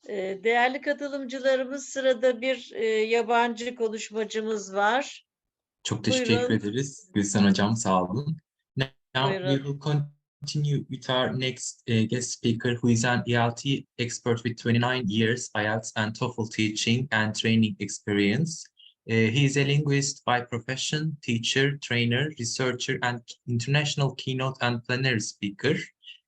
Değerli katılımcılarımız, sırada bir yabancı konuşmacımız var. Çok teşekkür Buyurun. ederiz Gülsen Hocam, sağ olun. Now we Buyurun. will continue with our next guest speaker, who is an ELT expert with 29 years IELTS and TOEFL teaching and training experience. He is a linguist by profession, teacher, trainer, researcher, and international keynote and plenary speaker.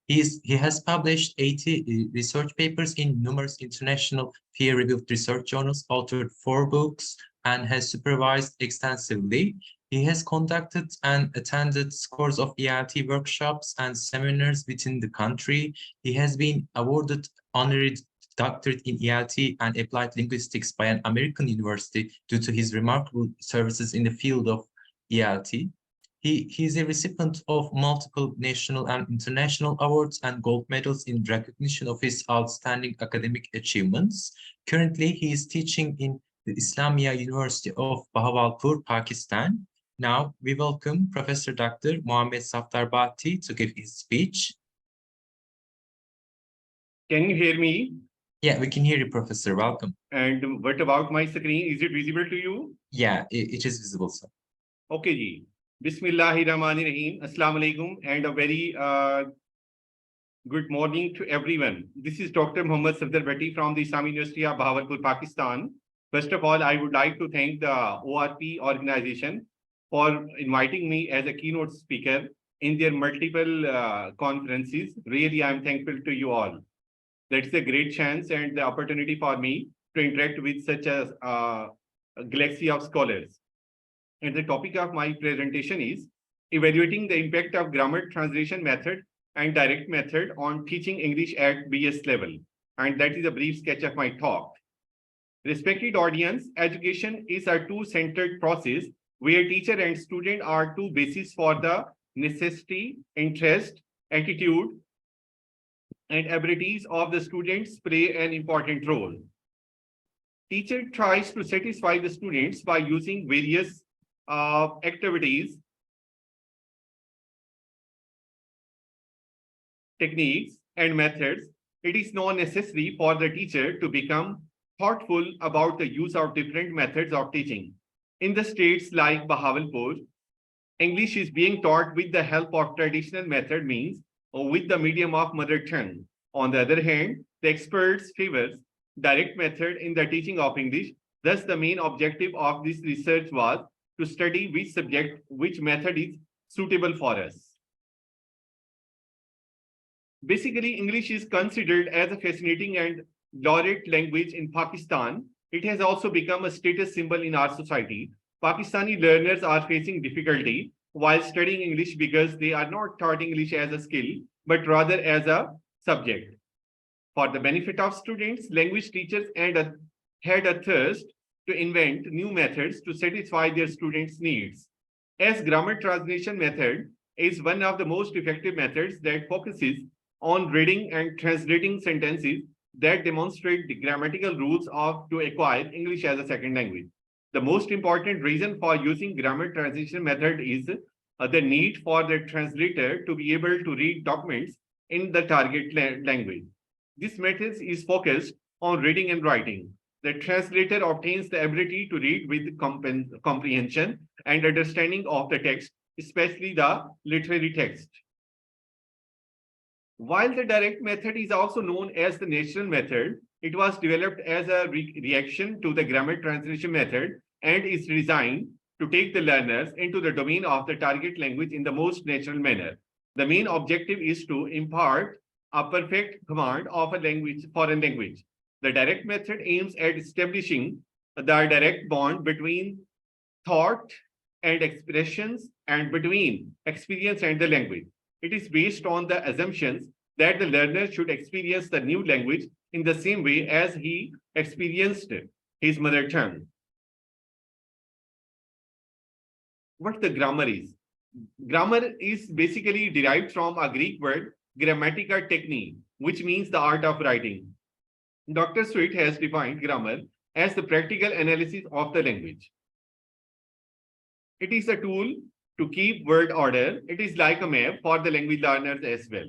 He has published 80 research papers in numerous international peer-reviewed research journals, authored 4 books, and has supervised extensively. He has conducted and attended scores of ELT workshops and seminars within the country. He has been awarded honorary doctorate in ELT and applied linguistics by an American university due to his remarkable services in the field of ELT. He is a recipient of multiple national and international awards and gold medals in recognition of his outstanding academic achievements. Currently, he is teaching in the Islamia University of Bahawalpur, Pakistan. Now we welcome Professor Dr. Mohammed Safdar Bhatti to give his speech. Can you hear me? Yeah, we can hear you, Professor. Welcome. And what about my screen? Is it visible to you? Yeah, it is visible, sir. Okay, ji. Bismillahirrahmanirrahim. Assalamu alaikum and a very good morning to everyone. This is Dr. Mohammed Safdar Bhatti from the Islamic University of Bahawalpur, Pakistan. First of all, I would like to thank the ORP organization for inviting me as a keynote speaker in their multiple conferences. Really, I'm thankful to you all. That's a great chance and the opportunity for me to interact with such a galaxy of scholars. And the topic of my presentation is evaluating the impact of grammar translation method and direct method on teaching English at BS level. And that is a brief sketch of my talk. Respected audience, education is a two-centered process where teacher and student are two bases for the necessity, interest, attitude, and abilities of the students play an important role. Teacher tries to satisfy the students by using various activities, techniques, and methods. It is not necessary for the teacher to become thoughtful about the use of different methods of teaching. In the states like Bahawalpur, English is being taught with the help of traditional method means or with the medium of mother tongue. On the other hand, the experts favors direct method in the teaching of English. Thus, the main objective of this research was to study which subject, which method is suitable for us. Basically, English is considered as a fascinating and laureate language in Pakistan. It has also become a status symbol in our society. Pakistani learners are facing difficulty while studying English because they are not taught English as a skill, but rather as a subject. For the benefit of students, language teachers had a thirst to invent new methods to satisfy their students' needs. As grammar translation method is one of the most effective methods that focuses on reading and translating sentences that demonstrate the grammatical rules to acquire English as a second language. The most important reason for using grammar translation method is the need for the translator to be able to read documents in the target language. This method is focused on reading and writing. The translator obtains the ability to read with comprehension and understanding of the text, especially the literary text. While the direct method is also known as the natural method, it was developed as a reaction to the grammar translation method and is designed to take the learners into the domain of the target language in the most natural manner. The main objective is to impart a perfect command of a language, foreign language. The direct method aims at establishing the direct bond between thought and expressions and between experience and the language. It is based on the assumptions that the learner should experience the new language in the same way as he experienced his mother tongue. What the grammar is? Grammar is basically derived from a Greek word, grammatica technique, which means the art of writing. Dr. Sweet has defined grammar as the practical analysis of the language. It is a tool to keep word order. It is like a map for the language learners as well.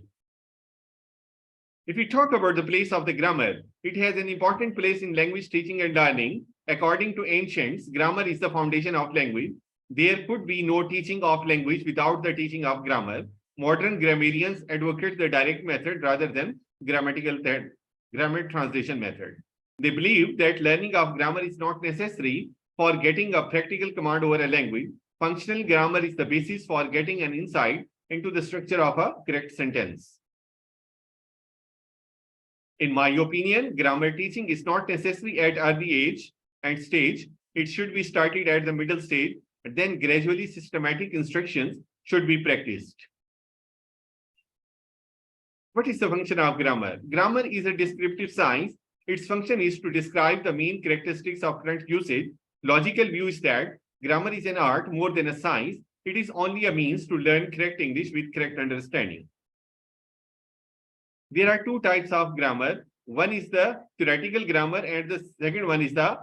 If we talk about the place of the grammar, it has an important place in language teaching and learning. According to ancients, grammar is the foundation of language. There could be no teaching of language without the teaching of grammar. Modern grammarians advocate the direct method rather than grammar translation method. They believe that learning of grammar is not necessary for getting a practical command over a language. Functional grammar is the basis for getting an insight into the structure of a correct sentence. In my opinion, grammar teaching is not necessary at early age and stage. It should be started at the middle stage, and then gradually systematic instructions should be practiced. What is the function of grammar? Grammar is a descriptive science. Its function is to describe the main characteristics of current usage. Logical view is that grammar is an art more than a science. It is only a means to learn correct English with correct understanding. There are two types of grammar. One is the theoretical grammar and the second one is the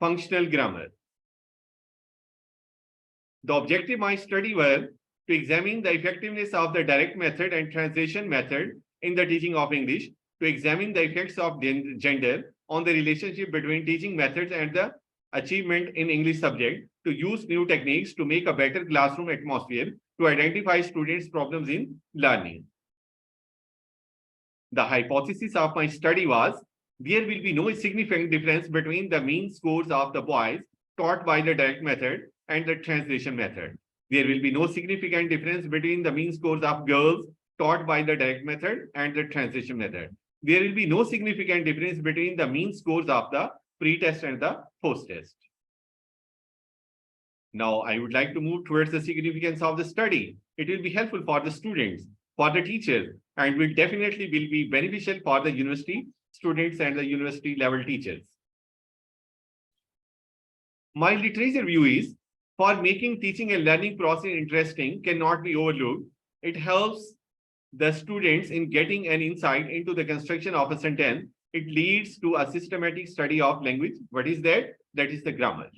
functional grammar. The objective of my study were to examine the effectiveness of the direct method and translation method in the teaching of English, to examine the effects of gender on the relationship between teaching methods and the achievement in English subject, to use new techniques to make a better classroom atmosphere, to identify students' problems in learning. The hypothesis of my study was there will be no significant difference between the mean scores of the boys taught by the direct method and the translation method. There will be no significant difference between the mean scores of girls taught by the direct method and the translation method. There will be no significant difference between the mean scores of the pre-test and the post-test. Now, I would like to move towards the significance of the study. It will be helpful for the students, for the teachers, and will definitely be beneficial for the university students and the university level teachers. My literature view is, for making teaching and learning process interesting cannot be overlooked. It helps the students in getting an insight into the construction of a sentence. It leads to a systematic study of language. What is that? That is the grammar.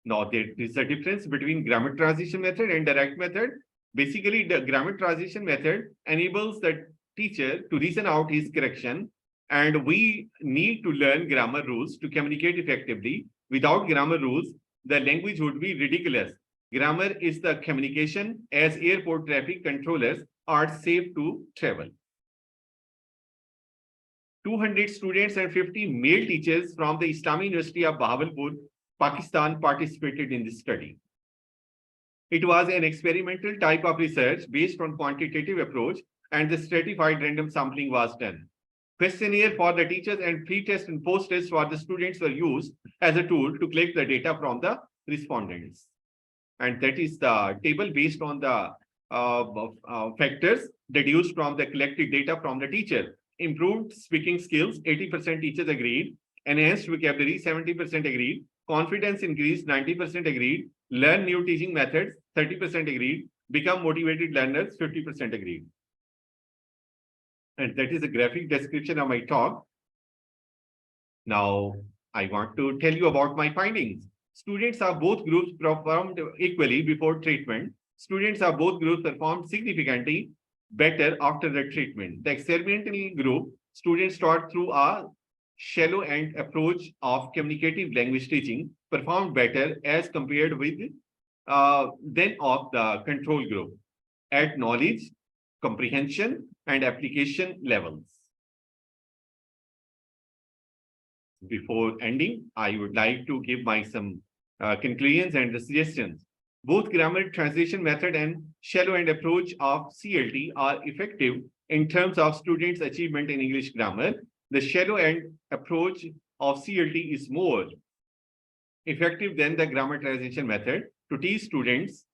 Now, there is a difference between grammar transition method and direct method. Basically, the grammar transition method enables the teacher to reason out his correction, and we need to learn grammar rules to communicate effectively. Without grammar rules, the language would be ridiculous. Grammar is the communication as airport traffic controllers are safe to travel. 200 students and 50 male teachers from the Islamic University of Bahawalpur, Pakistan participated in this study. It was an experimental type of research based on quantitative approach, and the stratified random sampling was done. Questionnaire for the teachers and pre-test and post-test for the students were used as a tool to collect the data from the respondents. And that is the table based on the factors deduced from the collected data from the teacher. Improved speaking skills, 80% teachers agreed. Enhanced vocabulary, 70% agreed. Confidence increased, 90% agreed. Learn new teaching methods, 30% agreed. Become motivated learners, 50% agreed. And that is a graphic description of my talk. Now, I want to tell you about my findings. Students of both groups performed equally before treatment. Students of both groups performed significantly better after the treatment. The experimental group, students taught through a shallow end approach of communicative language teaching, performed better as compared with than of the control group at knowledge, comprehension, and application levels. Before ending, I would like to give my some conclusions and suggestions. Both grammar translation method and shallow end approach of CLT are effective in terms of students' achievement in English grammar. The shallow end approach of CLT is more effective than the grammar translation method to teach students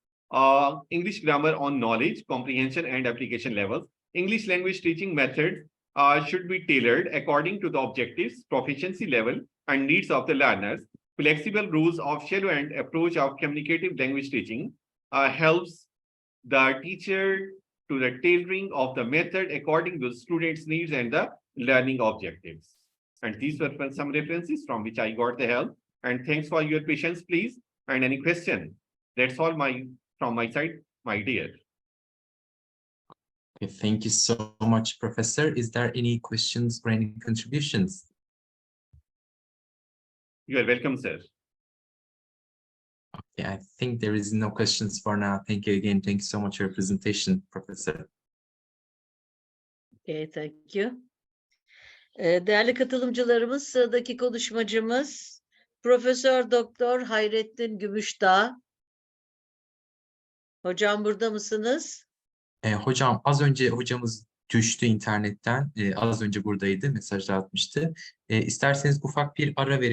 English grammar on knowledge, comprehension, and application levels. English language teaching methods should be tailored according to the objectives, proficiency level, and needs of the learners. Flexible rules of shallow end approach of communicative language teaching helps the teacher to the tailoring of the method according to the students' needs and the learning objectives. And these were some references from which I got the help. And thanks for your patience, please. And any question? That's all from my side, my dear. Okay, thank you so much, Professor. Is there any questions or any contributions? You are welcome, sir. Okay, I think there is no questions for now. Thank you again. Thank you so much for your presentation, Professor. Okay, thank you. Değerli katılımcılarımız, sıradaki konuşmacımız Profesör Doktor Hayrettin Gümüşdağ. Hocam burada mısınız? Hocam az önce hocamız düştü internetten. Az önce buradaydı, mesaj atmıştı. İsterseniz ufak bir ara verelim.